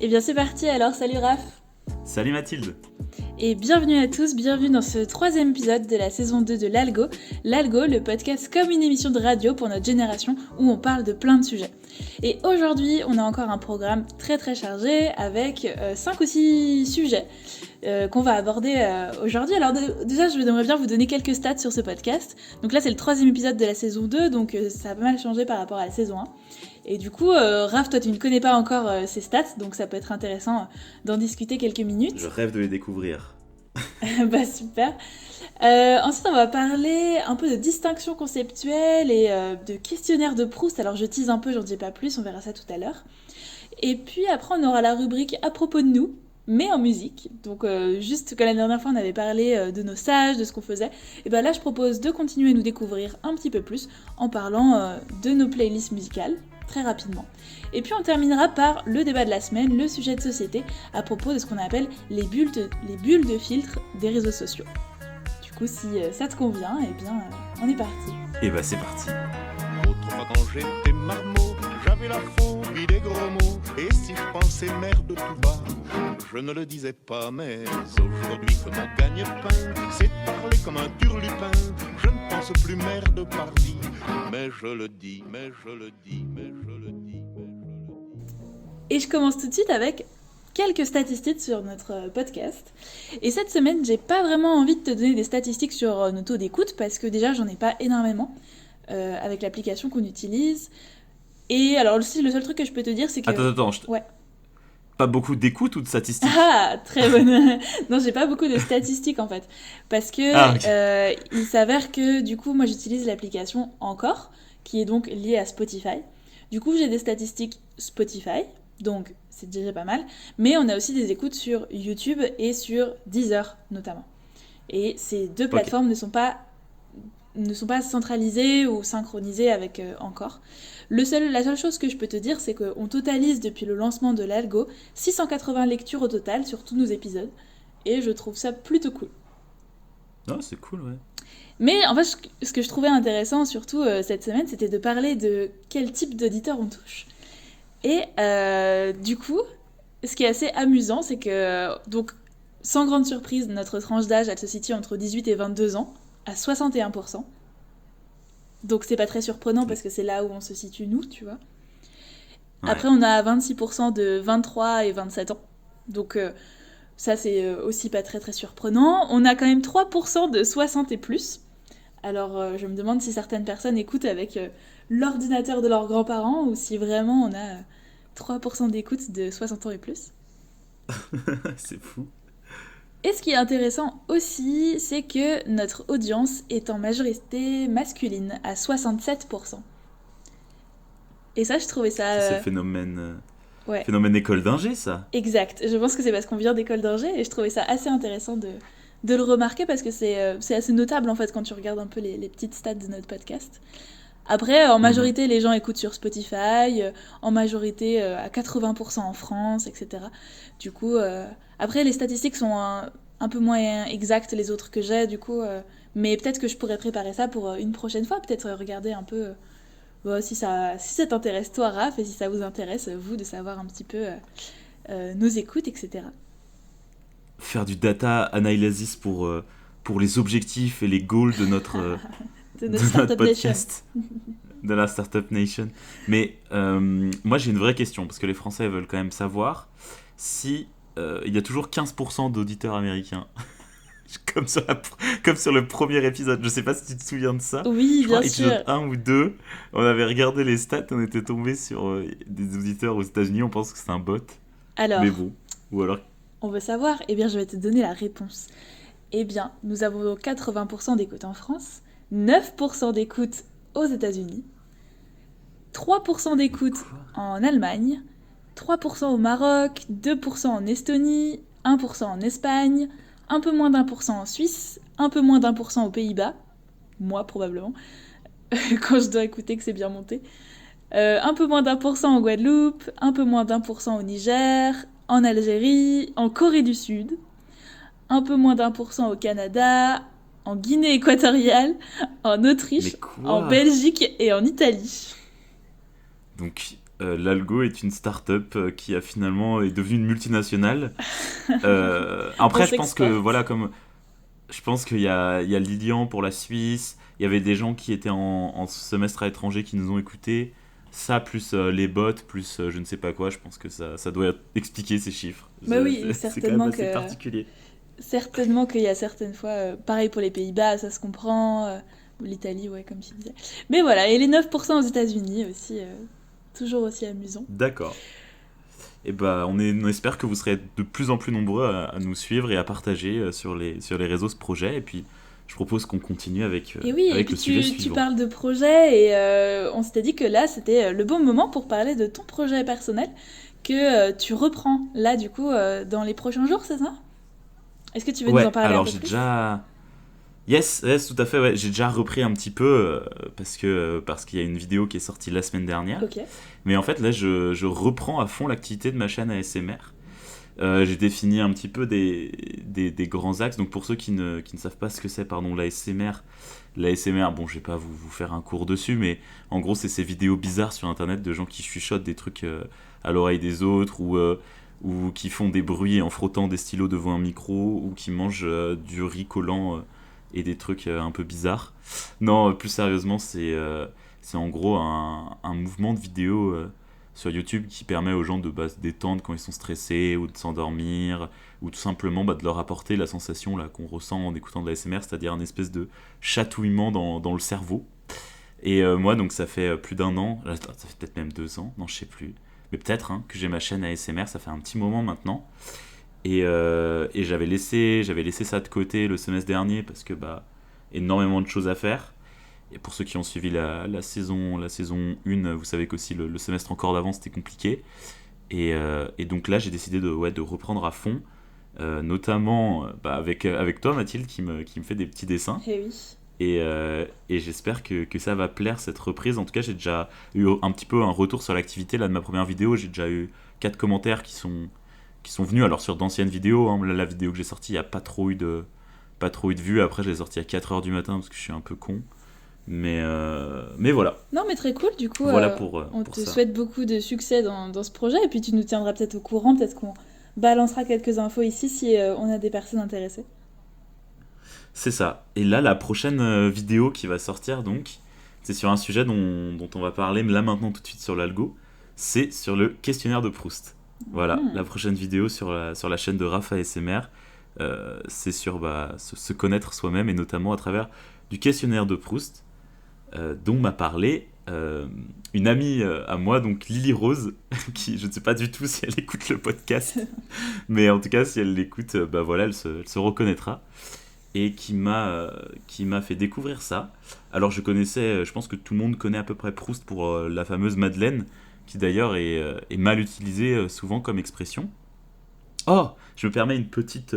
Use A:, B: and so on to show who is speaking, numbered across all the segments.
A: Eh bien c'est parti alors, salut Raph.
B: Salut Mathilde.
A: Et bienvenue à tous, bienvenue dans ce 3e épisode de la saison 2 de l'Algo. L'Algo, le podcast comme une émission de radio pour notre génération où on parle de plein de sujets. Et aujourd'hui, on a encore un programme très chargé avec 5 ou 6 sujets qu'on va aborder aujourd'hui. Alors déjà, j'aimerais bien vous donner quelques stats sur ce podcast. Donc là, c'est le 3e épisode de la saison 2, donc ça a pas mal changé par rapport à la saison 1. Et du coup, Raph, toi, tu ne connais pas encore ces stats, donc ça peut être intéressant d'en discuter quelques minutes.
B: Je rêve de les découvrir.
A: Bah super. Ensuite, on va parler un peu de distinction conceptuelle et de questionnaire de Proust. Alors, je tease un peu, j'en dis pas plus, on verra ça tout à l'heure. Et puis après, on aura la rubrique à propos de nous, mais en musique. Donc, juste comme la dernière fois, on avait parlé de nos stages, de ce qu'on faisait. Et ben là, je propose de continuer à nous découvrir un petit peu plus en parlant de nos playlists musicales, très rapidement. Et puis on terminera par le débat de la semaine, le sujet de société, à propos de ce qu'on appelle les bulles de filtre des réseaux sociaux. Du coup, si ça te convient, eh bien, on est parti.
B: Et bah c'est parti.
C: Autrefois quand j'étais marmot, j'avais la phobie des gros mots. Et si je pensais merde tout bas, je ne le disais pas. Mais aujourd'hui que mon gagne-pain, c'est parler comme un turlupin. Je ne pense plus merde par vie, mais je le dis, mais je le dis, mais je le dis.
A: Et je commence tout de suite avec quelques statistiques sur notre podcast. Et cette semaine, j'ai pas vraiment envie de te donner des statistiques sur nos taux d'écoute, parce que déjà, j'en ai pas énormément avec l'application qu'on utilise. Et alors, le seul truc que je peux te dire, c'est que...
B: Attends,
A: Ouais.
B: Pas beaucoup d'écoute ou de statistiques?
A: Ah, très bonne. Non, j'ai pas beaucoup de statistiques en fait. Parce que
B: okay.
A: Il s'avère que du coup, moi j'utilise l'application Encore, qui est donc liée à Spotify. Du coup, j'ai des statistiques Spotify, donc c'est déjà pas mal. Mais on a aussi des écoutes sur YouTube et sur Deezer notamment. Et ces deux plateformes ne sont pas centralisées ou synchronisées avec Encore. La seule chose que je peux te dire, c'est qu'on totalise depuis le lancement de l'Algo 680 lectures au total sur tous nos épisodes. Et je trouve ça plutôt cool.
B: Non, c'est cool, ouais.
A: Mais en fait, ce que je trouvais intéressant, surtout cette semaine, c'était de parler de quel type d'auditeur on touche. Et du coup, ce qui est assez amusant, c'est que, donc, sans grande surprise, notre tranche d'âge, elle se situe entre 18 et 22 ans, à 61%. Donc c'est pas très surprenant parce que c'est là où on se situe nous, tu vois. Ouais. Après on a 26% de 23 et 27 ans. Donc ça c'est aussi pas très surprenant. On a quand même 3% de 60 et plus. Alors je me demande si certaines personnes écoutent avec l'ordinateur de leurs grands-parents ou si vraiment on a 3% d'écoute de 60 ans et plus.
B: C'est fou.
A: Et ce qui est intéressant aussi, c'est que notre audience est en majorité masculine, à 67%. Et ça, je trouvais ça...
B: C'est phénomène école d'ingé, ça.
A: Exact. Je pense que c'est parce qu'on vient d'école d'ingé, et je trouvais ça assez intéressant de le remarquer, parce que c'est assez notable, en fait, quand tu regardes un peu les petites stats de notre podcast. Après, en majorité, les gens écoutent sur Spotify, en majorité à 80% en France, etc. Du coup, après, les statistiques sont un peu moins exactes, les autres que j'ai, du coup, mais peut-être que je pourrais préparer ça pour une prochaine fois, peut-être regarder un peu si ça t'intéresse, toi, Raph, et si ça vous intéresse, vous, de savoir un petit peu nos écoutes, etc.
B: Faire du data analysis pour les objectifs et les goals de notre...
A: de notre podcast,
B: de la Startup Nation. Mais moi j'ai une vraie question, parce que les Français veulent quand même savoir si il y a toujours 15% d'auditeurs américains. comme sur le premier épisode. Je sais pas si tu te souviens de ça.
A: Oui, bien sûr.
B: Épisode 1 ou 2, on avait regardé les stats, on était tombé sur des auditeurs aux États-Unis, on pense que c'est un bot.
A: Alors,
B: mais bon, ou alors...
A: On veut savoir. Eh bien, je vais te donner la réponse. Eh bien, nous avons 80% d'écoute en France, 9% d'écoute aux États-Unis, 3% d'écoute en Allemagne, 3% au Maroc, 2% en Estonie, 1% en Espagne, un peu moins d'1% en Suisse, un peu moins d'1% aux Pays-Bas, moi probablement, quand je dois écouter que c'est bien monté, un peu moins d'1% en Guadeloupe, un peu moins d'1% au Niger, en Algérie, en Corée du Sud, un peu moins d'1% au Canada, en Guinée équatoriale, en Autriche, en Belgique et en Italie.
B: Donc l'Algo est une start-up qui a finalement est devenue une multinationale. Après,
A: On
B: je pense que
A: s'exporte.
B: voilà, comme je pense qu'il y a Lilian pour la Suisse. Il y avait des gens qui étaient en semestre à l'étranger qui nous ont écoutés. Ça, plus les bots, plus je ne sais pas quoi, je pense que ça doit expliquer ces chiffres.
A: Bah oui,
B: C'est quand même
A: certainement
B: assez
A: que
B: particulier.
A: certainement qu'il y a certaines fois, pareil pour les Pays-Bas, ça se comprend, l'Italie, ouais, comme tu disais. Mais voilà, et les 9% aux États-Unis aussi, toujours aussi amusant.
B: D'accord. Et bah, on espère que vous serez de plus en plus nombreux à nous suivre et à partager sur les réseaux ce projet. Et puis, je propose qu'on continue
A: Et oui, et
B: avec
A: puis
B: le sujet
A: tu
B: suivant.
A: parles de projet, et on s'était dit que là, c'était le bon moment pour parler de ton projet personnel, que tu reprends là, du coup, dans les prochains jours, c'est ça? Est-ce que tu veux nous en
B: Ouais,
A: parler un
B: alors
A: peu
B: j'ai
A: plus?
B: déjà. Yes, yes, tout à fait, ouais. J'ai déjà repris un petit peu parce qu'il y a une vidéo qui est sortie la semaine dernière.
A: Ok.
B: Mais en fait, là, je reprends à fond l'activité de ma chaîne ASMR. J'ai défini un petit peu des grands axes. Donc, pour ceux qui ne savent pas ce que c'est, pardon, l'ASMR, bon, je vais pas vous faire un cours dessus, mais en gros, c'est ces vidéos bizarres sur Internet de gens qui chuchotent des trucs à l'oreille des autres ou qui font des bruits en frottant des stylos devant un micro ou qui mangent du riz collant et des trucs un peu bizarres. Non, plus sérieusement, c'est en gros un mouvement de vidéo sur YouTube qui permet aux gens de se détendre quand ils sont stressés ou de s'endormir ou tout simplement de leur apporter la sensation là, qu'on ressent en écoutant de la SMR, c'est-à-dire un espèce de chatouillement dans le cerveau. Et moi, donc, ça fait plus d'un an, ça fait peut-être même 2 ans, non, je sais plus, mais peut-être que j'ai ma chaîne ASMR, ça fait un petit moment maintenant. Et j'avais laissé ça de côté le semestre dernier parce que énormément de choses à faire. Et pour ceux qui ont suivi la saison 1, vous savez qu'aussi le semestre encore d'avant c'était compliqué. Et donc là j'ai décidé de reprendre à fond, notamment avec toi Mathilde qui me fait des petits dessins.
A: Eh oui.
B: Et j'espère que ça va plaire cette reprise. En tout cas j'ai déjà eu un petit peu un retour sur l'activité là, de ma première vidéo. J'ai déjà eu 4 commentaires qui sont venus alors sur d'anciennes vidéos. La vidéo que j'ai sortie, il n'y a pas trop eu de vues. Après, je l'ai sortie à 4h du matin parce que je suis un peu con. Mais voilà.
A: Non, mais très cool, du coup,
B: Voilà pour,
A: on
B: pour
A: te
B: ça.
A: souhaite beaucoup de succès dans ce projet, et puis tu nous tiendras peut-être au courant, peut-être qu'on balancera quelques infos ici si on a des personnes intéressées.
B: C'est ça. Et là, la prochaine vidéo qui va sortir, donc, c'est sur un sujet dont on va parler là maintenant tout de suite sur l'algo. C'est sur le questionnaire de Proust. Voilà,
A: Hmm.
B: la prochaine vidéo sur la chaîne de Rafa SMR, c'est sur se connaître soi-même et notamment à travers du questionnaire de Proust, dont m'a parlé une amie à moi, donc Lily Rose, qui je ne sais pas du tout si elle écoute le podcast, mais en tout cas si elle l'écoute, voilà, elle se reconnaîtra et qui m'a fait découvrir ça. Alors je connaissais, je pense que tout le monde connaît à peu près Proust pour la fameuse Madeleine, qui d'ailleurs est mal utilisée souvent comme expression. Oh, je me permets une petite,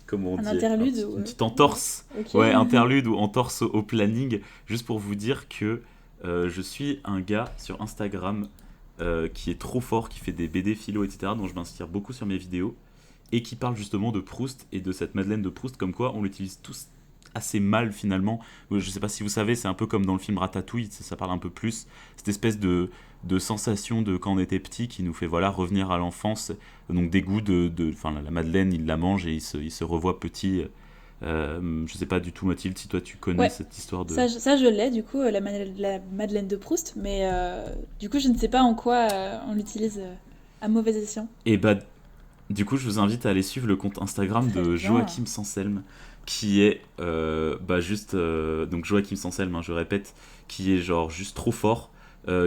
B: comment on
A: Un
B: dit,
A: interlude
B: une petite entorse,
A: Ok.
B: ouais, interlude ou entorse au planning, juste pour vous dire que je suis un gars sur Instagram qui est trop fort, qui fait des BD philo, etc., dont je m'inspire beaucoup sur mes vidéos, et qui parle justement de Proust et de cette Madeleine de Proust, comme quoi on l'utilise tous assez mal finalement. Je sais pas si vous savez, c'est un peu comme dans le film Ratatouille, ça parle un peu plus, cette espèce de sensation de quand on était petit qui nous fait voilà revenir à l'enfance, donc des goûts enfin la Madeleine il la mange et il se revoit petit. Je sais pas du tout Mathilde si toi tu connais
A: Ouais,
B: cette histoire de.
A: ça je l'ai, du coup, la Madeleine de Proust, mais du coup, je ne sais pas en quoi on l'utilise à mauvais escient.
B: Et du coup je vous invite à aller suivre le compte Instagram
A: Très
B: de
A: bien.
B: Joachim Sanselme, qui est juste donc Joachim Sanselme, je répète, qui est genre juste trop fort,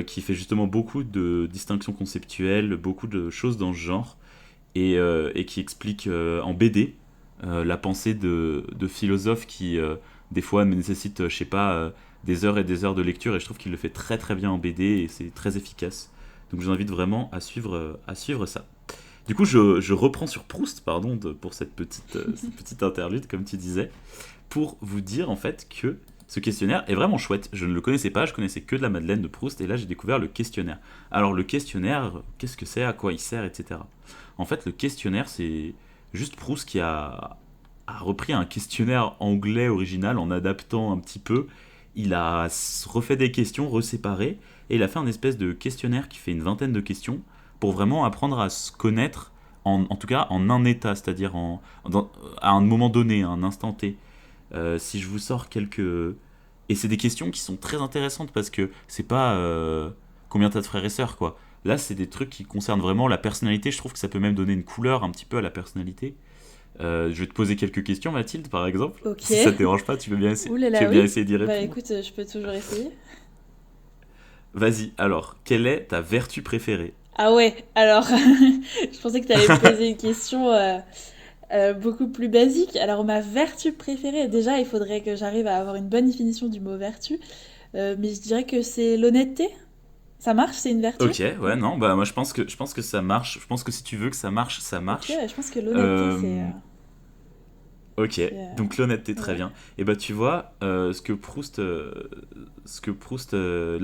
B: qui fait justement beaucoup de distinctions conceptuelles, beaucoup de choses dans ce genre, et qui explique en BD la pensée de philosophes qui des fois nécessitent, je sais pas, des heures et des heures de lecture, et je trouve qu'il le fait très très bien en BD et c'est très efficace. Donc je vous invite vraiment à suivre ça. Du coup, je reprends sur Proust, pardon, pour cette petite interlude, comme tu disais, pour vous dire en fait que ce questionnaire est vraiment chouette. Je ne le connaissais pas, je connaissais que de la Madeleine de Proust, et là j'ai découvert le questionnaire. Alors le questionnaire, qu'est-ce que c'est, à quoi il sert, etc. En fait, le questionnaire, c'est juste Proust qui a repris un questionnaire anglais original en adaptant un petit peu, il a refait des questions, reséparées, et il a fait un espèce de questionnaire qui fait une vingtaine de questions pour vraiment apprendre à se connaître, en tout cas en un état, c'est-à-dire à un moment donné, à un instant T. Si je vous sors quelques... Et c'est des questions qui sont très intéressantes parce que c'est pas combien t'as de frères et sœurs, quoi. Là, c'est des trucs qui concernent vraiment la personnalité. Je trouve que ça peut même donner une couleur un petit peu à la personnalité. Je vais te poser quelques questions, Mathilde, par exemple.
A: Ok.
B: Si ça te dérange pas, tu veux bien essayer,
A: Ouh là là,
B: tu veux bien
A: oui.
B: essayer d'y
A: Bah
B: répondre.
A: écoute, je peux toujours essayer.
B: Vas-y, alors, quelle est ta vertu préférée?
A: Ah ouais, alors, je pensais que tu allais me poser une question beaucoup plus basique. Alors, ma vertu préférée, déjà, il faudrait que j'arrive à avoir une bonne définition du mot vertu, mais je dirais que c'est l'honnêteté. Ça marche, c'est une vertu?
B: Ok, ouais, non, bah moi je pense que ça marche. Je pense que si tu veux que ça marche, ça
A: Ok,
B: marche.
A: ouais, je pense que l'honnêteté,
B: Euh, ok,
A: c'est,
B: donc l'honnêteté, très
A: ouais.
B: bien. Et bah tu vois, là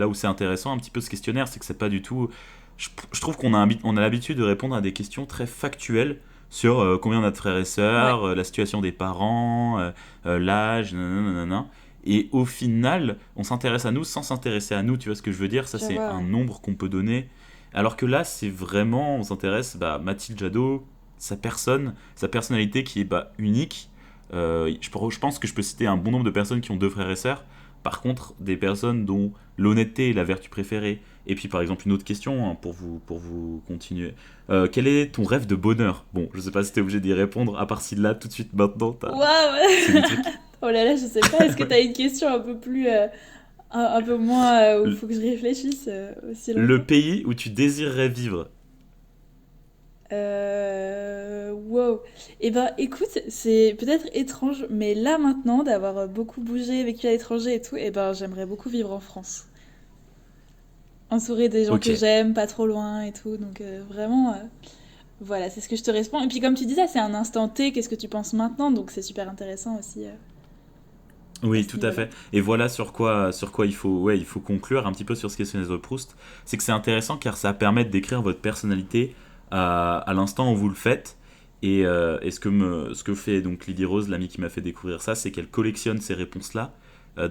B: où c'est intéressant un petit peu ce questionnaire, c'est que c'est pas du tout. Je trouve qu'on a l'habitude de répondre à des questions très factuelles sur combien on a de frères et
A: Ouais,
B: sœurs, la situation des parents, l'âge, nanana. Et au final, on s'intéresse à nous sans s'intéresser à nous, tu vois ce que je veux dire? Ça,
A: je
B: c'est
A: vois,
B: un
A: ouais.
B: nombre qu'on peut donner. Alors que là, c'est vraiment, on s'intéresse, bah, Mathilde Jadot, sa personne, sa personnalité qui est bah, unique. Je pense que je peux citer un bon nombre de personnes qui ont deux frères et sœurs. Par contre, des personnes dont l'honnêteté est la vertu préférée. Et puis, par exemple, une autre question hein, pour vous continuer. Quel est ton rêve de bonheur? Bon, je sais pas si t'es obligé d'y répondre, à part si là, tout de suite, maintenant, c'est des
A: Waouh!
B: trucs.
A: Oh là là, je sais pas, est-ce que t'as une question un peu plus, un peu moins, où il
B: Le
A: faut que je réfléchisse aussi longtemps?
B: le pays où tu désirerais vivre.
A: Wow. Eh ben, écoute, c'est peut-être étrange, mais là maintenant, d'avoir beaucoup bougé, vécu à l'étranger et tout, eh ben, j'aimerais beaucoup vivre en France. Entouré des gens
B: Ok.
A: que j'aime, pas trop loin et tout, donc vraiment, voilà, c'est ce que je te réponds. Et puis comme tu disais, c'est un instant T, qu'est-ce que tu penses maintenant? Donc c'est super intéressant aussi à
B: Oui,
A: ce
B: tout à
A: niveau-là.
B: fait. Et voilà sur quoi il faut conclure un petit peu sur ce questionnaire de Proust. C'est que c'est intéressant car ça permet de décrire votre personnalité à l'instant où vous le faites. Et ce que fait donc Lydie Rose, l'amie qui m'a fait découvrir ça, c'est qu'elle collectionne ces réponses-là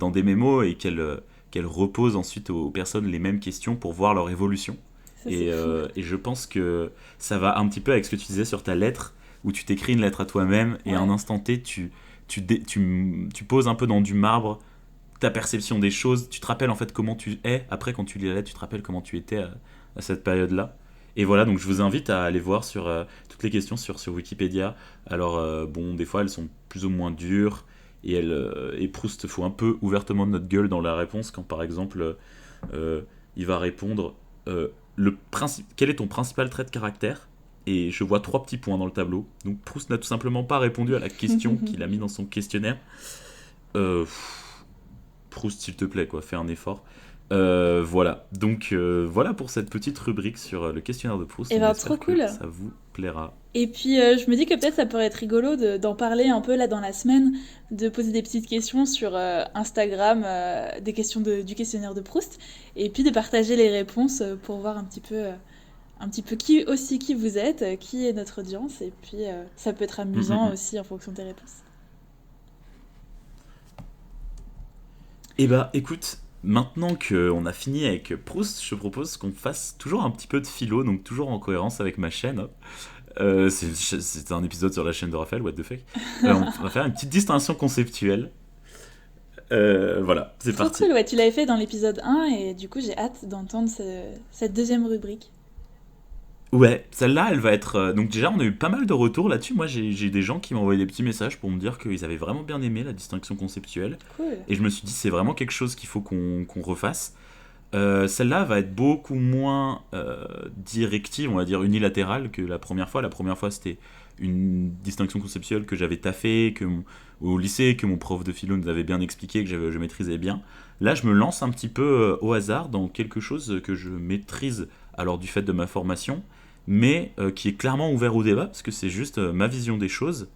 B: dans des mémos et qu'elle repose ensuite aux personnes les mêmes questions pour voir leur évolution.
A: Ça, c'est fou.
B: Et je pense que ça va un petit peu avec ce que tu disais sur ta lettre, où tu t'écris une lettre à toi-même et à un
A: Ouais,
B: instant T, tu poses un peu dans du marbre ta perception des choses. Tu te rappelles en fait comment tu es. Après, quand tu lis la lettre, tu te rappelles comment tu étais à cette période-là. Et voilà, donc je vous invite à aller voir sur toutes les questions sur Wikipédia. Alors, bon, des fois, elles sont plus ou moins dures. Et Proust fout un peu ouvertement de notre gueule dans la réponse quand, par exemple, il va répondre quel est ton principal trait de caractère? Et je vois 3 petits points dans le tableau. Donc Proust n'a tout simplement pas répondu à la question qu'il a mis dans son questionnaire. Proust, s'il te plaît, quoi, fais un effort. Voilà. Donc voilà pour cette petite rubrique sur le questionnaire de Proust.
A: et
B: On
A: ben trop
B: espère que
A: cool.
B: ça vous plaira.
A: Et puis je me dis que peut-être ça pourrait être rigolo d'en parler un peu là dans la semaine, de poser des petites questions sur Instagram, des questions du questionnaire de Proust, et puis de partager les réponses pour voir un petit peu qui vous êtes, qui est notre audience, et puis ça peut être
B: Mm, mm,
A: amusant
B: mm.
A: aussi en fonction des réponses.
B: Eh bah écoute, maintenant qu'on a fini avec Proust, je propose qu'on fasse toujours un petit peu de philo, donc toujours en cohérence avec ma chaîne, hein. C'est un épisode sur la chaîne de Raphaël, what the fuck. On va faire une petite distinction conceptuelle. Voilà, c'est
A: Trop
B: parti.
A: cool, ouais, tu l'avais fait dans l'épisode 1, et du coup j'ai hâte d'entendre cette deuxième rubrique.
B: Ouais, celle-là, elle va être. Donc, déjà, on a eu pas mal de retours là-dessus. Moi, j'ai des gens qui m'ont envoyé des petits messages pour me dire qu'ils avaient vraiment bien aimé la distinction conceptuelle.
A: Cool.
B: Et je me suis dit, c'est vraiment quelque chose qu'il faut qu'on refasse. Celle-là va être beaucoup moins directive, on va dire unilatérale que la première fois. La première fois, c'était une distinction conceptuelle que j'avais taffée, au lycée, que mon prof de philo nous avait bien expliqué, que je maîtrisais bien. Là, je me lance un petit peu au hasard dans quelque chose que je maîtrise alors du fait de ma formation, mais qui est clairement ouvert au débat, parce que c'est juste ma vision des choses.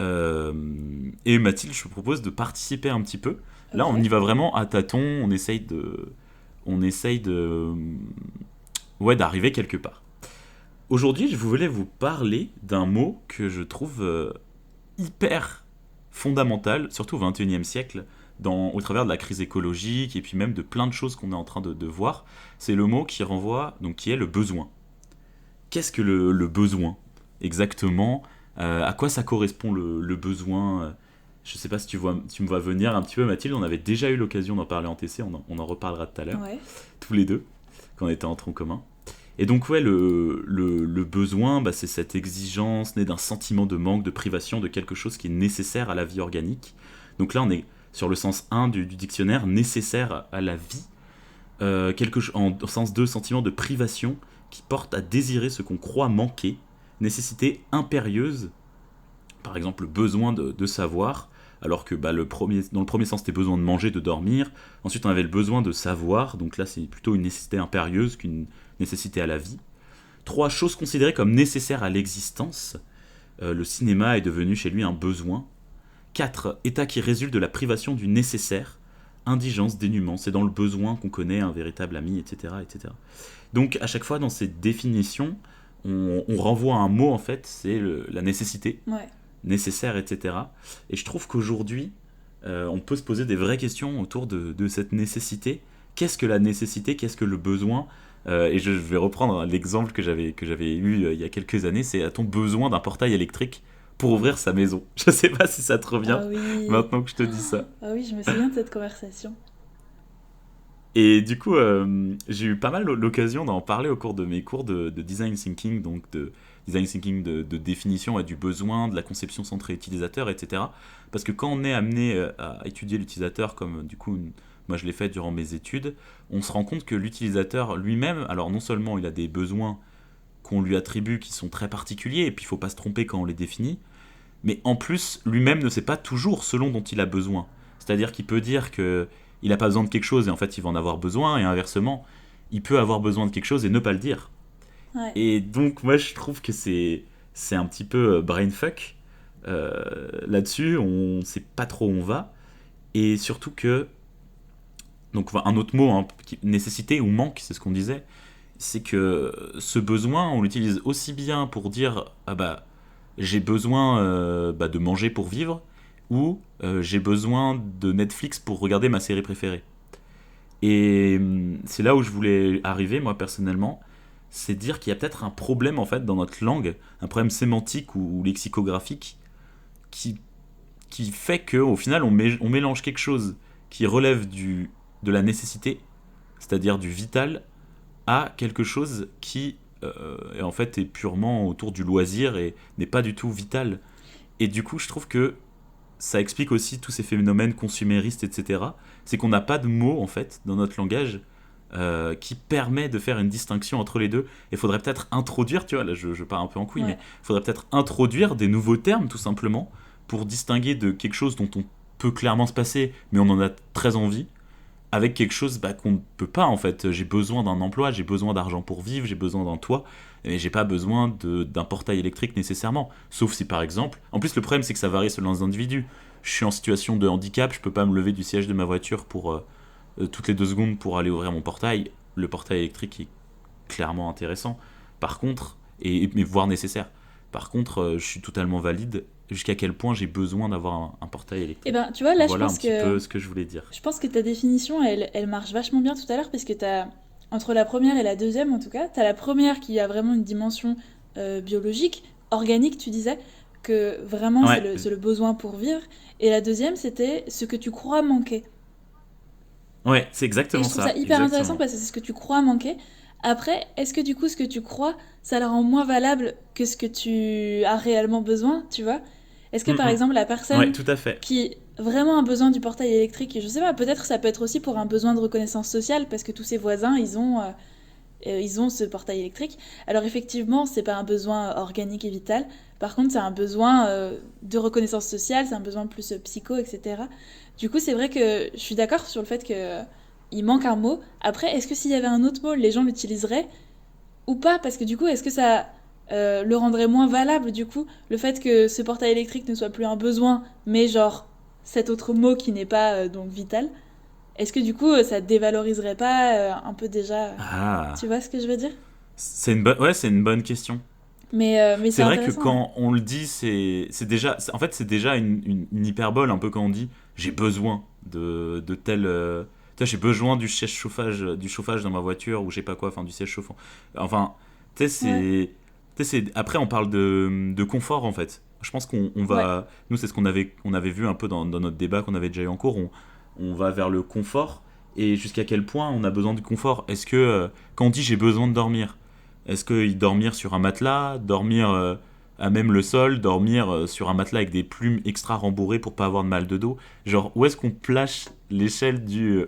B: Euh, et Mathilde, je te propose de participer un petit peu. Là, on y
A: Ok.
B: va vraiment à tâtons, on essaye de ouais, d'arriver quelque part. Aujourd'hui, je voulais vous parler d'un mot que je trouve hyper fondamental, surtout au XXIe siècle, au travers de la crise écologique et puis même de plein de choses qu'on est en train de voir. C'est le mot qui renvoie, donc qui est le besoin. Qu'est-ce que le besoin exactement? À quoi ça correspond le besoin? Je sais pas si tu me vois venir un petit peu, Mathilde. On avait déjà eu l'occasion d'en parler en TC, on en reparlera tout à l'heure,
A: Ouais.
B: tous les deux, quand on était en tronc commun. Et donc, ouais, le besoin, c'est cette exigence née d'un sentiment de manque, de privation de quelque chose qui est nécessaire à la vie organique. Donc là, on est sur le sens 1 du dictionnaire, nécessaire à la vie. En sens 2, sentiment de privation qui porte à désirer ce qu'on croit manquer, nécessité impérieuse, par exemple le besoin de savoir, alors que dans le premier sens c'était besoin de manger, de dormir. Ensuite on avait le besoin de savoir, donc là c'est plutôt une nécessité impérieuse qu'une nécessité à la vie. 3, choses considérées comme nécessaires à l'existence. Le cinéma est devenu chez lui un besoin. 4, état qui résulte de la privation du nécessaire. Indigence, dénuement, c'est dans le besoin qu'on connaît un véritable ami, etc., etc. Donc à chaque fois dans ces définitions, on renvoie à un mot en fait, c'est la nécessité,
A: Ouais.
B: nécessaire, etc. Et je trouve qu'aujourd'hui, on peut se poser des vraies questions autour de cette nécessité. Qu'est-ce que la nécessité? Qu'est-ce que le besoin? Et je vais reprendre l'exemple que j'avais eu il y a quelques années, c'est a-t-on besoin d'un portail électrique pour ouvrir sa maison? Je sais pas si ça te revient
A: Ah oui.
B: maintenant que je te dis ça.
A: Ah oui, je me souviens de cette conversation.
B: Et du coup, j'ai eu pas mal l'occasion d'en parler au cours de mes cours de design thinking, donc de design thinking de définition du besoin, de la conception centrée utilisateur, etc. Parce que quand on est amené à étudier l'utilisateur, comme du coup, moi je l'ai fait durant mes études, on se rend compte que l'utilisateur lui-même, alors non seulement il a des besoins qu'on lui attribue qui sont très particuliers, et puis il ne faut pas se tromper quand on les définit, mais en plus, lui-même ne sait pas toujours ce dont il a besoin. C'est-à-dire qu'il peut dire que il n'a pas besoin de quelque chose et en fait il va en avoir besoin, et inversement, il peut avoir besoin de quelque chose et ne pas le dire.
A: Ouais.
B: Et donc moi je trouve que c'est un petit peu brainfuck là-dessus, on ne sait pas trop où on va, et surtout que, donc un autre mot, nécessité ou manque, c'est ce qu'on disait, c'est que ce besoin on l'utilise aussi bien pour dire j'ai besoin de manger pour vivre, ou j'ai besoin de Netflix pour regarder ma série préférée. Et c'est là où je voulais arriver, moi personnellement, c'est dire qu'il y a peut-être un problème en fait dans notre langue, un problème sémantique ou lexicographique, qui fait qu'au final on mélange quelque chose qui relève de la nécessité, c'est-à-dire du vital, à quelque chose qui en fait est purement autour du loisir et n'est pas du tout vital. Et du coup je trouve que ça explique aussi tous ces phénomènes consuméristes, etc. C'est qu'on n'a pas de mots, en fait, dans notre langage qui permet de faire une distinction entre les deux. Et il faudrait peut-être introduire, tu vois, là je pars un peu en couille, mais il faudrait peut-être introduire des nouveaux termes, tout simplement, pour distinguer de quelque chose dont on peut clairement se passer, mais on en a très envie, avec quelque chose qu'on ne peut pas, en fait. J'ai besoin d'un emploi, j'ai besoin d'argent pour vivre, j'ai besoin d'un toit, mais j'ai pas besoin d'un portail électrique nécessairement. Sauf si, par exemple... En plus, le problème, c'est que ça varie selon les individus. Je suis en situation de handicap, je peux pas me lever du siège de ma voiture pour toutes les 2 secondes pour aller ouvrir mon portail. Le portail électrique est clairement intéressant. Par contre, mais voire nécessaire. Par contre, je suis totalement valide jusqu'à quel point j'ai besoin d'avoir un portail électrique.
A: Et ben, tu vois, là,
B: voilà
A: je pense
B: un petit peu ce que je voulais dire.
A: Je pense que ta définition, elle marche vachement bien tout à l'heure, parce que t'as, entre la première et la deuxième, en tout cas, t'as la première qui a vraiment une dimension biologique, organique, tu disais, que vraiment c'est le besoin pour vivre, et la deuxième, c'était ce que tu crois manquer.
B: Ouais, c'est exactement ça.
A: Et je trouve ça hyper intéressant, parce que c'est ce que tu crois manquer. Après, est-ce que du coup, ce que tu crois, ça le rend moins valable que ce que tu as réellement besoin, tu vois? Est-ce que par exemple, la personne
B: tout à fait.
A: qui vraiment a besoin du portail électrique, je sais pas, peut-être ça peut être aussi pour un besoin de reconnaissance sociale, parce que tous ses voisins, ils ont ce portail électrique. Alors effectivement, c'est pas un besoin organique et vital. Par contre, c'est un besoin de reconnaissance sociale, c'est un besoin plus psycho, etc. Du coup, c'est vrai que je suis d'accord sur le fait que il manque un mot. Après, est-ce que s'il y avait un autre mot, les gens l'utiliseraient ou pas? Parce que du coup, est-ce que ça le rendrait moins valable, du coup, le fait que ce portail électrique ne soit plus un besoin, mais genre cet autre mot qui n'est pas donc vital? Est-ce que du coup, ça dévaloriserait pas un peu déjà Tu vois ce que je veux dire?
B: C'est une bonne question.
A: Mais
B: c'est vrai que quand on le dit, c'est déjà... En fait, c'est déjà une hyperbole, un peu quand on dit « j'ai besoin ». de tel. Tu vois, j'ai besoin du siège chauffage, du chauffage dans ma voiture ou je sais pas quoi, enfin du siège chauffant. Enfin, tu sais, après, on parle de confort en fait. Je pense qu'on
A: Ouais,
B: va. Nous, c'est ce qu'on avait vu un peu dans notre débat qu'on avait déjà eu en cours. On va vers le confort et jusqu'à quel point on a besoin de confort. Est-ce que, quand on dit j'ai besoin de dormir, est-ce que dormir sur un matelas, dormir à même le sol, dormir sur un matelas avec des plumes extra rembourrées pour pas avoir de mal de dos? Genre, où est-ce qu'on place l'échelle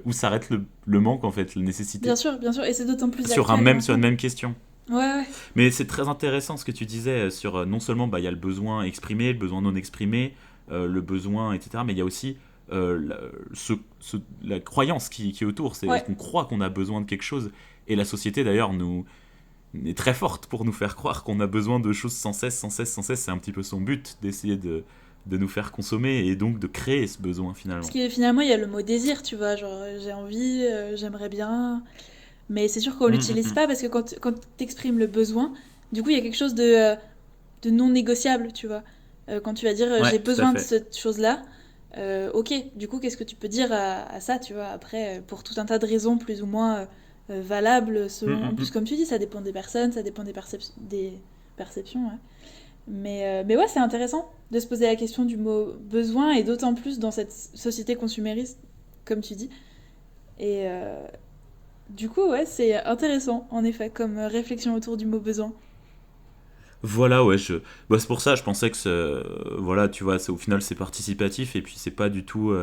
B: où s'arrête le manque en fait, la nécessité?
A: bien sûr, et c'est d'autant plus
B: Sur
A: actuel
B: sur une
A: maintenant.
B: même question.
A: Ouais, ouais,
B: Mais c'est très intéressant ce que tu disais sur non seulement bah, il y a le besoin exprimé, le besoin non exprimé, le besoin, etc. Mais il y a aussi la croyance qui est autour. C'est
A: ouais.
B: qu'on croit qu'on a besoin de quelque chose. Et la société d'ailleurs nous est très forte pour nous faire croire qu'on a besoin de choses sans cesse, sans cesse, sans cesse. C'est un petit peu son but d'essayer de nous faire consommer et donc de créer ce besoin
A: Parce
B: finalement.
A: que finalement, il y a le mot désir, tu vois, genre j'ai envie, j'aimerais bien. Mais c'est sûr qu'on l'utilise
B: Mm.
A: pas parce que quand t'exprimes le besoin, du coup, il y a quelque chose de non négociable, tu vois. Quand tu vas dire
B: Ouais,
A: j'ai
B: tout à
A: besoin de
B: fait.
A: cette chose-là, ok, du coup, qu'est-ce que tu peux dire à ça, tu vois, après, pour tout un tas de raisons plus ou moins valables, selon. En plus,
B: Mm.
A: comme tu dis, ça dépend des personnes, ça dépend des perceptions, ouais. Mais ouais, c'est intéressant de se poser la question du mot besoin, et d'autant plus dans cette société consumériste, comme tu dis. Et du coup, ouais, c'est intéressant, en effet, comme réflexion autour du mot besoin.
B: Voilà, ouais, bah, c'est pour ça, je pensais que voilà, tu vois, au final c'est participatif et puis c'est pas du tout,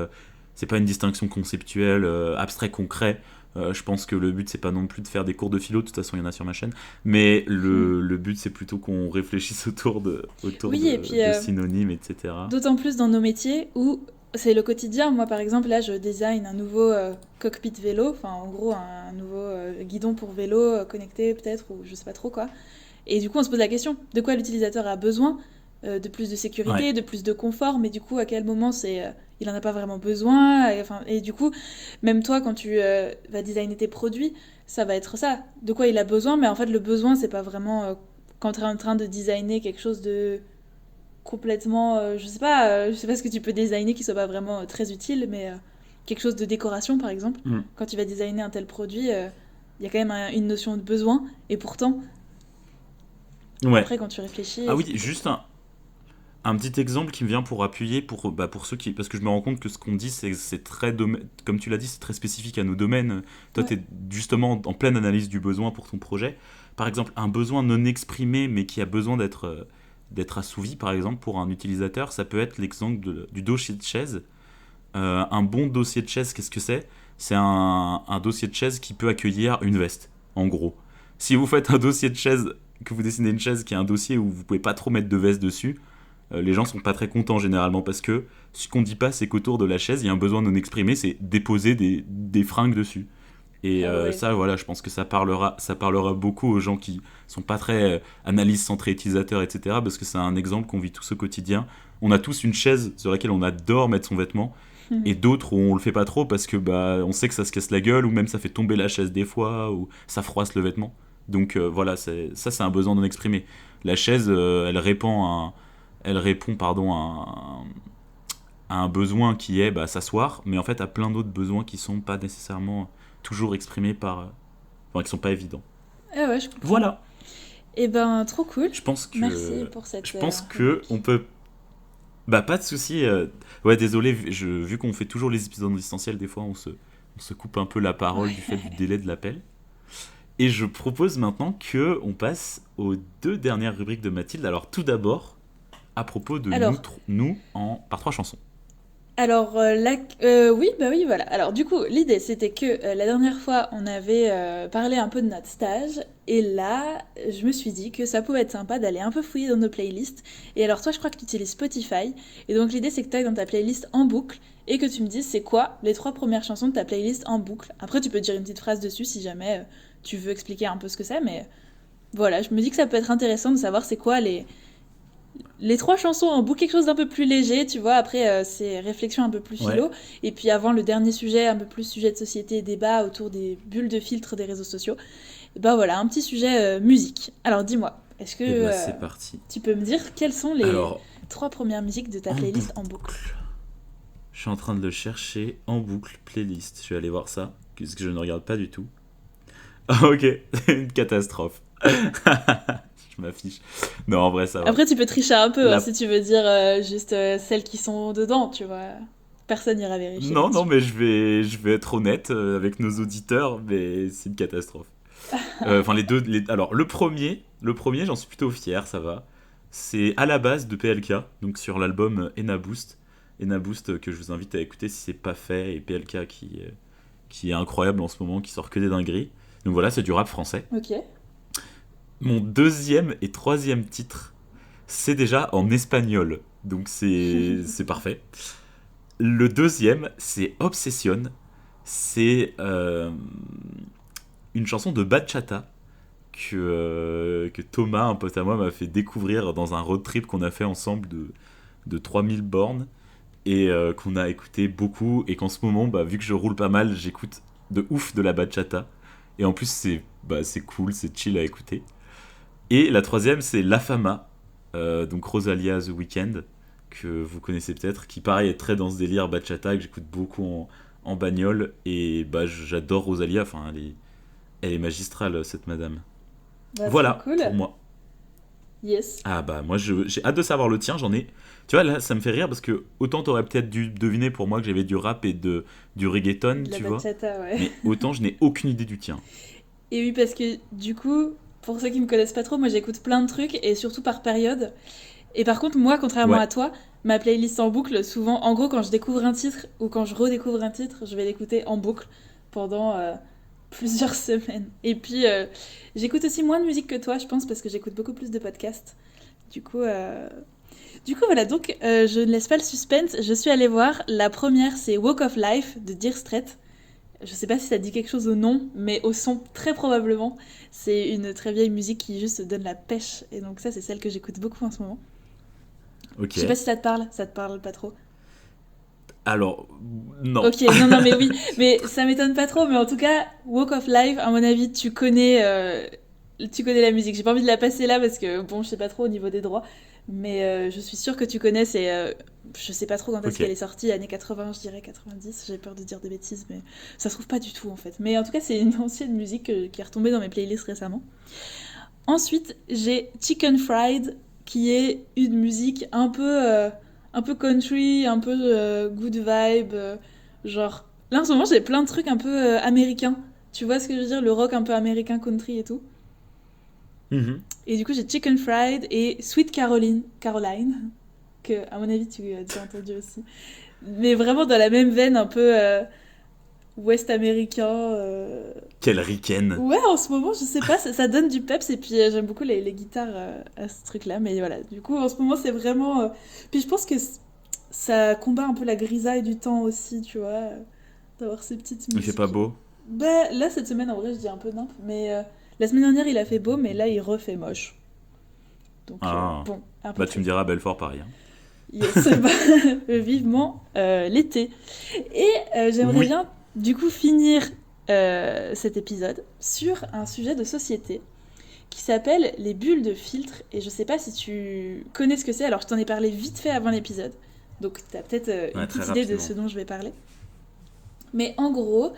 B: c'est pas une distinction conceptuelle, abstrait, concret. Je pense que le but c'est pas non plus de faire des cours de philo, de toute façon il y en a sur ma chaîne, mais le but c'est plutôt qu'on réfléchisse autour
A: Oui, et puis
B: de synonymes, etc.
A: d'autant plus dans nos métiers où c'est le quotidien. Moi, par exemple, là, je design un nouveau cockpit vélo, enfin, en gros, un nouveau guidon pour vélo connecté, peut-être, ou je sais pas trop quoi. Et du coup, on se pose la question, de quoi l'utilisateur a besoin? De plus de
B: Ouais.
A: sécurité, de plus de confort, mais du coup, à quel moment il en a pas vraiment besoin? Enfin, et du coup, même toi, quand tu vas designer tes produits, ça va être ça. De quoi il a besoin, mais en fait, le besoin, c'est pas vraiment quand tu es en train de designer quelque chose de complètement, je sais pas ce que tu peux designer qui soit pas vraiment très utile, mais quelque chose de décoration, par exemple.
B: Mm.
A: Quand tu vas designer un tel produit, il y a quand même une notion de besoin, et pourtant,
B: Ouais.
A: après, quand tu réfléchis,
B: Ah oui,
A: c'est peut-être
B: juste un petit exemple qui me vient pour appuyer bah, pour ceux qui. Parce que je me rends compte que ce qu'on dit, c'est très. Comme tu l'as dit, c'est très spécifique à nos domaines. Toi,
A: ouais.
B: tu es justement en pleine analyse du besoin pour ton projet. Par exemple, un besoin non exprimé, mais qui a besoin d'être assouvi, par exemple, pour un utilisateur, ça peut être l'exemple du dossier de chaise. Un bon dossier de chaise, qu'est-ce que c'est? C'est un dossier de chaise qui peut accueillir une veste, en gros. Si vous faites un dossier de chaise, que vous dessinez une chaise qui est un dossier où vous pouvez pas trop mettre de veste dessus, les gens sont pas très contents généralement parce que ce qu'on dit pas, c'est qu'autour de la chaise, il y a un besoin non exprimé, c'est déposer des fringues dessus. Et
A: Ah ouais.
B: ça, voilà, je pense que ça parlera beaucoup aux gens qui sont pas très analyse centrée utilisateur, etc. Parce que c'est un exemple qu'on vit tous au quotidien. On a tous une chaise sur laquelle on adore mettre son vêtement, et d'autres où on le fait pas trop parce que bah on sait que ça se casse la gueule ou même ça fait tomber la chaise des fois ou ça froisse le vêtement. Donc voilà, c'est un besoin non exprimé. La chaise, elle répond pardon à un besoin qui est bah, s'asseoir, mais en fait à plein d'autres besoins qui sont pas nécessairement toujours exprimés enfin qui sont pas évidents.
A: Ah ouais, je comprends.
B: Voilà.
A: Eh ben, trop cool.
B: Je pense
A: Merci
B: que
A: pour cette
B: je pense que
A: rubrique.
B: on peut. Bah pas de souci. Ouais, désolé, vu qu'on fait toujours les épisodes en distanciel, des fois on se coupe un peu la parole du fait du
A: Ouais.
B: délai de l'appel. Et je propose maintenant que on passe aux deux dernières rubriques de Mathilde. Alors tout d'abord, à propos de
A: Alors,
B: nous par trois chansons.
A: oui, bah oui, voilà. Alors, du coup, l'idée, c'était que la dernière fois, on avait parlé un peu de notre stage, et là, je me suis dit que ça pouvait être sympa d'aller un peu fouiller dans nos playlists. Et alors, toi, je crois que tu utilises Spotify, et donc l'idée, c'est que tu ailles dans ta playlist en boucle, et que tu me dises c'est quoi les trois premières chansons de ta playlist en boucle. Après, tu peux dire une petite phrase dessus si jamais tu veux expliquer un peu ce que c'est, mais voilà, je me dis que ça peut être intéressant de savoir c'est quoi les trois chansons en boucle, quelque chose d'un peu plus léger, tu vois. Après, c'est réflexion un peu plus
B: Ouais.
A: philo. Et puis avant le dernier sujet, un peu plus sujet de société et débat autour des bulles de filtre des réseaux sociaux. Et ben voilà, un petit sujet musique. Alors dis-moi, est-ce que
B: Et bah c'est parti.
A: tu peux me dire quelles sont les
B: Alors
A: trois premières musiques de ta
B: en
A: playlist en boucle?
B: boucle. Je suis en train de le chercher en boucle, playlist. Je vais aller voir ça, parce que je ne regarde pas du tout. Ah, ok, une catastrophe. Je m'affiche. Non, en vrai, ça va.
A: Après, tu peux tricher un peu, hein,
B: La-
A: si tu veux dire juste celles qui sont dedans, tu vois. Personne n'ira vérifier
B: Non, non,
A: là-dessus.
B: mais je vais être honnête avec nos auditeurs, mais c'est une catastrophe. Enfin, les deux. Alors, le premier, j'en suis plutôt fier, ça va. C'est à la base de PLK, donc sur l'album Enna Boost. Enna Boost que je vous invite à écouter si c'est pas fait, et PLK qui est incroyable en ce moment, qui sort que des dingueries. Donc voilà, c'est du rap français.
A: Ok.
B: Mon deuxième et troisième titre, c'est déjà en espagnol, donc c'est parfait. Le deuxième, c'est Obsession. C'est une chanson de bachata que Thomas, un pote à moi, m'a fait découvrir dans un road trip qu'on a fait ensemble de 3000 bornes et qu'on a écouté beaucoup. Et qu'en ce moment, bah, vu que je roule pas mal, j'écoute de ouf de la bachata. Et en plus, c'est cool, c'est chill à écouter. Et la troisième, c'est La Fama, donc Rosalia The Weeknd, que vous connaissez peut-être, qui pareil est très dans ce délire bachata, que j'écoute beaucoup en bagnole. Et bah, j'adore Rosalia, enfin, elle est magistrale, cette madame.
A: Bah, trop
B: Voilà,
A: cool.
B: pour moi.
A: Yes.
B: Ah bah, moi, j'ai hâte de savoir le tien, j'en ai... Tu vois, là, ça me fait rire, parce que autant t'aurais peut-être dû deviner pour moi que j'avais du rap et du reggaeton,
A: De la
B: tu vois,
A: bachata, ouais.
B: mais autant je n'ai aucune idée du tien.
A: Et oui, parce que du coup, pour ceux qui me connaissent pas trop, moi j'écoute plein de trucs et surtout par période. Et par contre, moi, contrairement
B: Ouais,
A: à toi, ma playlist en boucle, souvent, en gros, quand je découvre un titre ou quand je redécouvre un titre, je vais l'écouter en boucle pendant plusieurs semaines. Et puis, j'écoute aussi moins de musique que toi, je pense, parce que j'écoute beaucoup plus de podcasts. Du coup, voilà, donc je ne laisse pas le suspense. Je suis allée voir. La première, c'est Walk of Life de Dire Straits. Je sais pas si ça dit quelque chose au nom, mais au son, très probablement. C'est une très vieille musique qui juste donne la pêche. Et donc ça, c'est celle que j'écoute beaucoup en ce moment.
B: ok.
A: Je sais pas si ça te parle pas trop.
B: Alors, non.
A: Ok, non, non, mais oui, mais ça m'étonne pas trop, mais en tout cas, Walk of Life, à mon avis, tu connais la musique. J'ai pas envie de la passer là parce que, bon, je sais pas trop au niveau des droits, mais je suis sûre que tu connais, je sais pas trop quand est-ce
B: Ok.
A: qu'elle est sortie, années 80, je dirais 90, j'ai peur de dire des bêtises, mais ça se trouve pas du tout en fait. Mais en tout cas, c'est une ancienne musique qui est retombée dans mes playlists récemment. Ensuite, j'ai Chicken Fried, qui est une musique un peu country, un peu good vibe, genre... Là, en ce moment, j'ai plein de trucs un peu américains. Tu vois ce que je veux dire? Le rock un peu américain, country et tout.
B: Mhm.
A: Et du coup, j'ai Chicken Fried et Sweet Caroline, que, à mon avis, tu as déjà entendu aussi. Mais vraiment dans la même veine, un peu ouest américain.
B: Quelle ricaine.
A: Ouais, en ce moment, je sais pas, ça donne du peps et puis j'aime beaucoup les guitares à ce truc-là. Mais voilà, du coup, en ce moment, c'est vraiment. Puis je pense que ça combat un peu la grisaille du temps aussi, tu vois, d'avoir ces petites
B: Il fait pas
A: musiques.
B: beau.
A: Bah, là, cette semaine, en vrai, je dis un peu nimp, mais la semaine dernière, il a fait beau, mais là, il refait moche. Donc,
B: Ah.
A: bon, un peu
B: Bah, tu me
A: triste.
B: diras Belfort Paris, hein.
A: Yes, bah, vivement l'été. Et j'aimerais
B: Oui.
A: bien, du coup, finir cet épisode sur un sujet de société qui s'appelle les bulles de filtre. Et je sais pas si tu connais ce que c'est, alors je t'en ai parlé vite fait avant l'épisode. Donc, tu as peut-être une
B: Ouais, très
A: petite idée de ce
B: rapidement.
A: dont je vais parler. Mais en gros,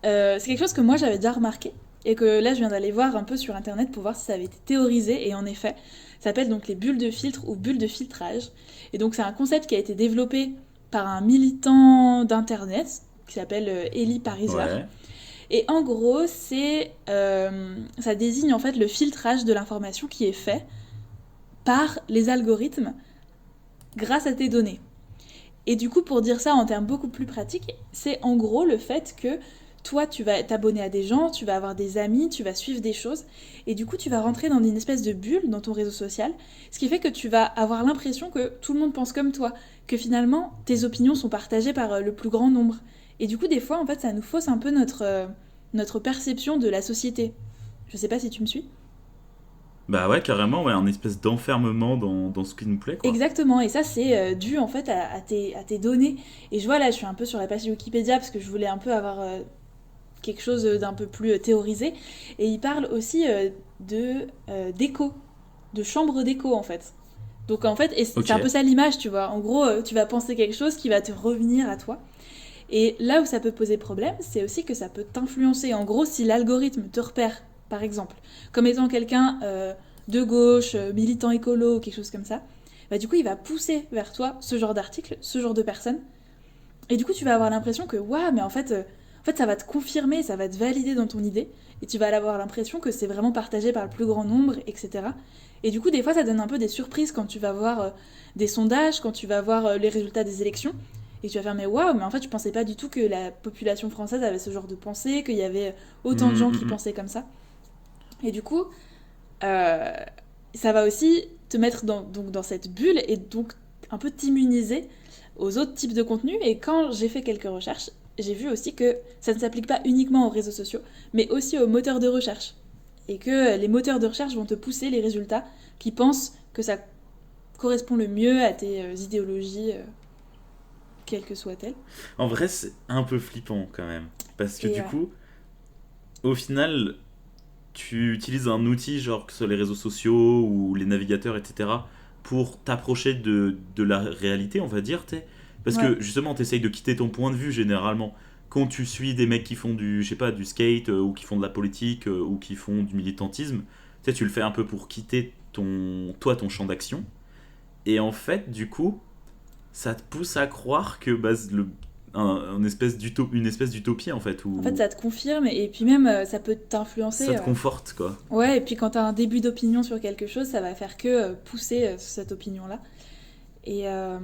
A: c'est quelque chose que moi j'avais déjà remarqué et que là je viens d'aller voir un peu sur internet pour voir si ça avait été théorisé et en effet, ça s'appelle donc les bulles de filtre ou bulles de filtrage. Et donc c'est un concept qui a été développé par un militant d'internet qui s'appelle Eli Pariser.
B: Ouais.
A: Et en gros, ça désigne en fait le filtrage de l'information qui est fait par les algorithmes grâce à tes données. Et du coup, pour dire ça en termes beaucoup plus pratiques, c'est en gros le fait que toi, tu vas t'abonner à des gens, tu vas avoir des amis, tu vas suivre des choses, et du coup, tu vas rentrer dans une espèce de bulle dans ton réseau social, ce qui fait que tu vas avoir l'impression que tout le monde pense comme toi, que finalement, tes opinions sont partagées par le plus grand nombre. Et du coup, des fois, en fait, ça nous fausse un peu notre perception de la société. Je sais pas si tu me suis.
B: Bah ouais, carrément, ouais, un espèce d'enfermement dans ce qui nous plaît, quoi.
A: Exactement, et ça c'est dû en fait à tes données. Et je vois là, je suis un peu sur la page Wikipédia parce que je voulais un peu avoir quelque chose d'un peu plus théorisé. Et il parle aussi d'écho, de chambre d'écho en fait. Donc en fait, et
B: Ok.
A: c'est un peu ça l'image, tu vois. En gros, tu vas penser quelque chose qui va te revenir à toi. Et là où ça peut poser problème, c'est aussi que ça peut t'influencer. En gros, si l'algorithme te repère, par exemple, comme étant quelqu'un de gauche, militant écolo ou quelque chose comme ça, bah du coup, il va pousser vers toi ce genre d'article, ce genre de personne. Et du coup, tu vas avoir l'impression que, waouh, mais en fait, ça va te confirmer, ça va te valider dans ton idée. Et tu vas avoir l'impression que c'est vraiment partagé par le plus grand nombre, etc. Et du coup, des fois, ça donne un peu des surprises quand tu vas voir des sondages, quand tu vas voir les résultats des élections. Et tu vas faire, mais waouh, mais en fait, je pensais pas du tout que la population française avait ce genre de pensée, qu'il y avait autant de gens qui pensaient comme ça. Et du coup, euh, ça va aussi te mettre donc dans cette bulle et donc un peu t'immuniser aux autres types de contenus. Et quand j'ai fait quelques recherches, j'ai vu aussi que ça ne s'applique pas uniquement aux réseaux sociaux, mais aussi aux moteurs de recherche. Et que les moteurs de recherche vont te pousser les résultats qui pensent que ça correspond le mieux à tes idéologies, quelles que soient-elles.
B: En vrai, c'est un peu flippant quand même. Parce que
A: Et
B: du
A: ouais.
B: coup, au final, tu utilises un outil, genre que ce soit les réseaux sociaux ou les navigateurs, etc., pour t'approcher de la réalité, on va dire, t'sais. Parce
A: Ouais.
B: que justement, t'essayes de quitter ton point de vue généralement. Quand tu suis des mecs qui font du, je sais pas, du skate, ou qui font de la politique, ou qui font du militantisme, tu le fais un peu pour quitter ton champ d'action. Et en fait, du coup, ça te pousse à croire que bah, une espèce d'utopie en fait,
A: En fait,
B: où
A: ça te confirme et puis même ça peut
B: ça
A: t'influencer.
B: te conforte quoi.
A: Ouais, et puis quand t'as un début d'opinion sur quelque chose, ça va faire que pousser cette opinion-là. Et, euh,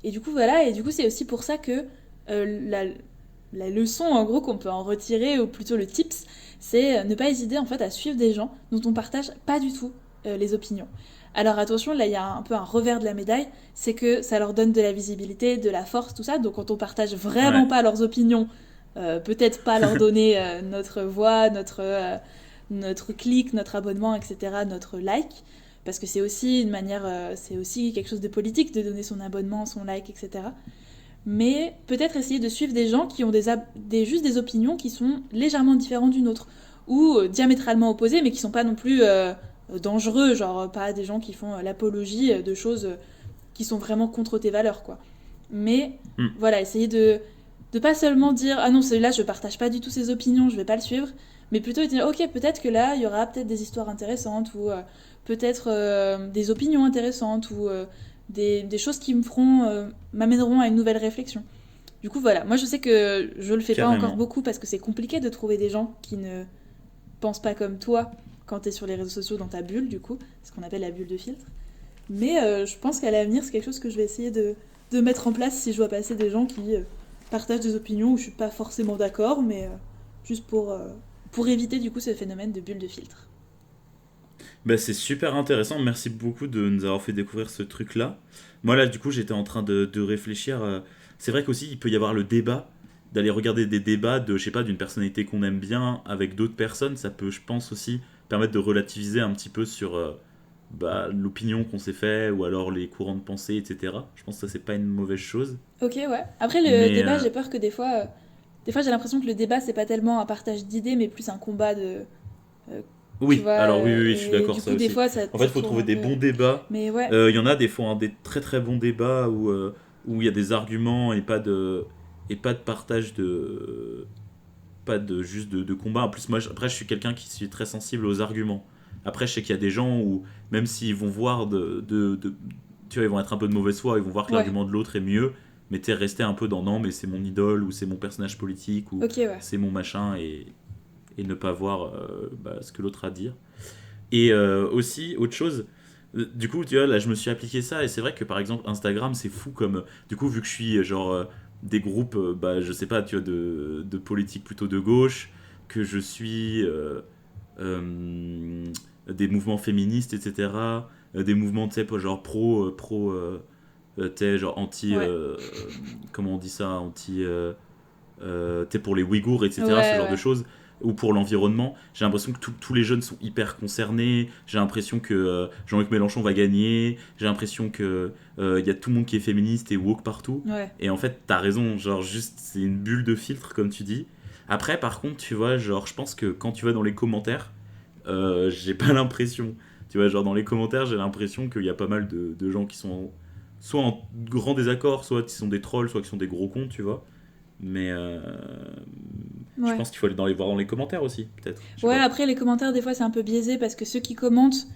A: et du coup, voilà, et du coup, c'est aussi pour ça que la leçon, en gros, qu'on peut en retirer, ou plutôt le tips, c'est ne pas hésiter, en fait, à suivre des gens dont on partage pas du tout les opinions. Alors attention, là, il y a un peu un revers de la médaille, c'est que ça leur donne de la visibilité, de la force, tout ça, donc quand on partage vraiment
B: Ouais,
A: pas leurs opinions, peut-être pas leur donner notre voix, notre clic, notre abonnement, etc., notre like, parce que c'est aussi une manière, c'est aussi quelque chose de politique de donner son abonnement, son like, etc. Mais peut-être essayer de suivre des gens qui ont juste des opinions qui sont légèrement différentes d'une autre, ou diamétralement opposées, mais qui sont pas non plus dangereux, genre pas des gens qui font l'apologie de choses qui sont vraiment contre tes valeurs, quoi. Mais
B: hmm,
A: voilà, essayer de pas seulement dire ah non, celui-là je partage pas du tout ses opinions, je vais pas le suivre, mais plutôt dire ok, peut-être que là il y aura peut-être des histoires intéressantes ou peut-être des opinions intéressantes ou des choses qui m'amèneront à une nouvelle réflexion. Du coup voilà, moi je sais que je le fais pas encore
B: carrément.
A: beaucoup parce que c'est compliqué de trouver des gens qui ne pensent pas comme toi quand t'es sur les réseaux sociaux dans ta bulle du coup, ce qu'on appelle la bulle de filtre. Mais je pense qu'à l'avenir c'est quelque chose que je vais essayer de mettre en place si je vois passer des gens qui partagent des opinions où je suis pas forcément d'accord, mais juste pour éviter du coup ce phénomène de bulle de filtre.
B: Bah, c'est super intéressant, merci beaucoup de nous avoir fait découvrir ce truc là. Moi là du coup j'étais en train de réfléchir, c'est vrai qu'aussi il peut y avoir le débat, d'aller regarder des débats de, je sais pas, d'une personnalité qu'on aime bien avec d'autres personnes, ça peut je pense aussi permettre de relativiser un petit peu sur bah, l'opinion qu'on s'est fait ou alors les courants de pensée, etc. Je pense que ça c'est pas une mauvaise chose.
A: Ok, ouais. Après le
B: Mais
A: débat, j'ai peur que des fois j'ai l'impression que le débat c'est pas tellement un partage d'idées, mais plus un combat euh, tu
B: oui,
A: vois,
B: alors oui, oui, oui, je suis
A: et
B: d'accord,
A: du
B: ça
A: coup des
B: aussi.
A: fois ça,
B: En fait,
A: ça
B: il faut
A: tourne
B: trouver
A: un
B: des
A: peu.
B: bons débats.
A: Mais ouais,
B: Il y en a des fois des très très bons débats où il y a des arguments et pas de partage de pas de juste de combat. En plus, moi, après, je suis quelqu'un qui suis très sensible aux arguments. Après, je sais qu'il y a des gens où même s'ils vont voir tu vois, ils vont être un peu de mauvaise foi, ils vont voir que
A: ouais,
B: l'argument de l'autre est mieux, mais t'es resté un peu dans non, mais c'est mon idole ou c'est mon personnage politique ou
A: ok, ouais.
B: c'est mon machin et ne pas voir bah, ce que l'autre a à dire. Et aussi, autre chose, du coup, tu vois, là, je me suis appliqué ça, et c'est vrai que par exemple, Instagram, c'est fou comme. Du coup, vu que je suis genre des groupes, bah, je sais pas, tu vois, de politique plutôt de gauche, que je suis des mouvements féministes, etc., des mouvements, tu sais, genre tu sais, genre anti.
A: Ouais,
B: Comment on dit ça Anti. Tu sais, pour les Ouïghours, etc., ce
A: ouais,
B: genre de
A: ouais.
B: choses, ou pour l'environnement. J'ai l'impression que tous les jeunes sont hyper concernés. J'ai l'impression que Jean-Luc Mélenchon va gagner. J'ai l'impression que y a tout le monde qui est féministe et woke partout.
A: Ouais.
B: Et en fait, t'as raison, genre juste c'est une bulle de filtre comme tu dis. Après, par contre, tu vois, genre je pense que quand tu vas dans les commentaires, j'ai pas l'impression Tu vois, genre dans les commentaires, j'ai l'impression qu'il y a pas mal de gens qui sont soit en grand désaccord, soit qui sont des trolls, soit qui sont des gros cons, tu vois. Mais je
A: Ouais.
B: pense qu'il faut aller les voir dans les commentaires aussi, peut-être. Je sais
A: Ouais,
B: pas.
A: après les commentaires des fois c'est un peu biaisé parce que ceux qui commentent,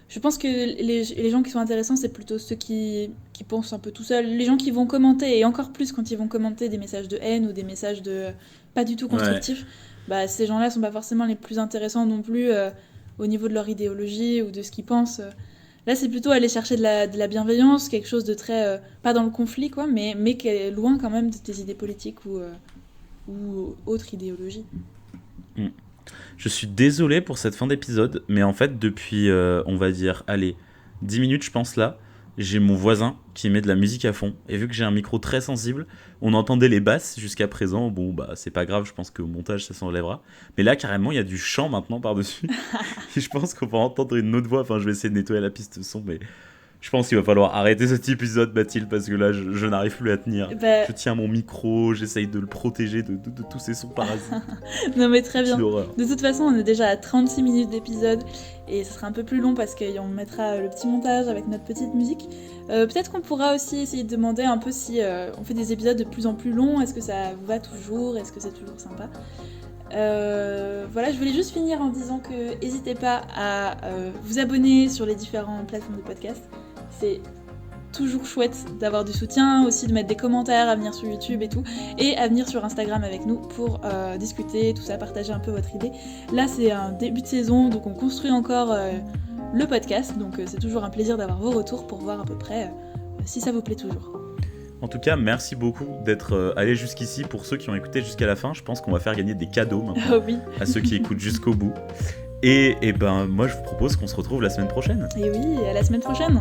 A: je pense que les gens qui sont intéressants c'est plutôt ceux qui pensent un peu tout seuls. Les gens qui vont commenter et encore plus quand ils vont commenter des messages de haine ou des messages de pas du tout
B: Ouais.
A: constructifs, bah ces gens-là sont pas forcément les plus intéressants non plus au niveau de leur idéologie ou de ce qu'ils pensent. Là c'est plutôt aller chercher de la bienveillance, quelque chose de très pas dans le conflit quoi, mais qui est loin quand même de tes idées politiques ou autre idéologie.
B: Mm. Je suis désolé pour cette fin d'épisode, mais en fait, depuis, on va dire, allez, 10 minutes, je pense là, j'ai mon voisin qui met de la musique à fond. Et vu que j'ai un micro très sensible, on entendait les basses jusqu'à présent. Bon, bah, c'est pas grave, je pense qu'au montage, ça s'enlèvera. Mais là, carrément, il y a du chant maintenant par-dessus. Et je pense qu'on va entendre une autre voix. Enfin, je vais essayer de nettoyer la piste son, mais je pense qu'il va falloir arrêter cet épisode, Mathilde, parce que là, je n'arrive plus à tenir.
A: Bah,
B: Je tiens mon micro, j'essaye de le protéger de tous ces sons parasites.
A: non mais très bien.
B: Quelle horreur.
A: De toute façon, on est déjà à 36 minutes d'épisode et ce sera un peu plus long parce qu'on mettra le petit montage avec notre petite musique. Peut-être qu'on pourra aussi essayer de demander un peu si on fait des épisodes de plus en plus longs. Est-ce que ça vous va toujours? Est-ce que c'est toujours sympa? Voilà, je voulais juste finir en disant que n'hésitez pas à vous abonner sur les différentes plateformes de podcast. C'est toujours chouette d'avoir du soutien, aussi de mettre des commentaires, à venir sur YouTube et tout, et à venir sur Instagram avec nous pour discuter, tout ça, partager un peu votre idée. Là, c'est un début de saison, donc on construit encore le podcast, donc c'est toujours un plaisir d'avoir vos retours pour voir à peu près si ça vous plaît toujours.
B: En tout cas, merci beaucoup d'être allé jusqu'ici. Pour ceux qui ont écouté jusqu'à la fin, je pense qu'on va faire gagner des cadeaux maintenant
A: Ah oui,
B: à ceux qui écoutent jusqu'au bout. Et ben, moi, je vous propose qu'on se retrouve la semaine prochaine.
A: et oui, à la semaine prochaine.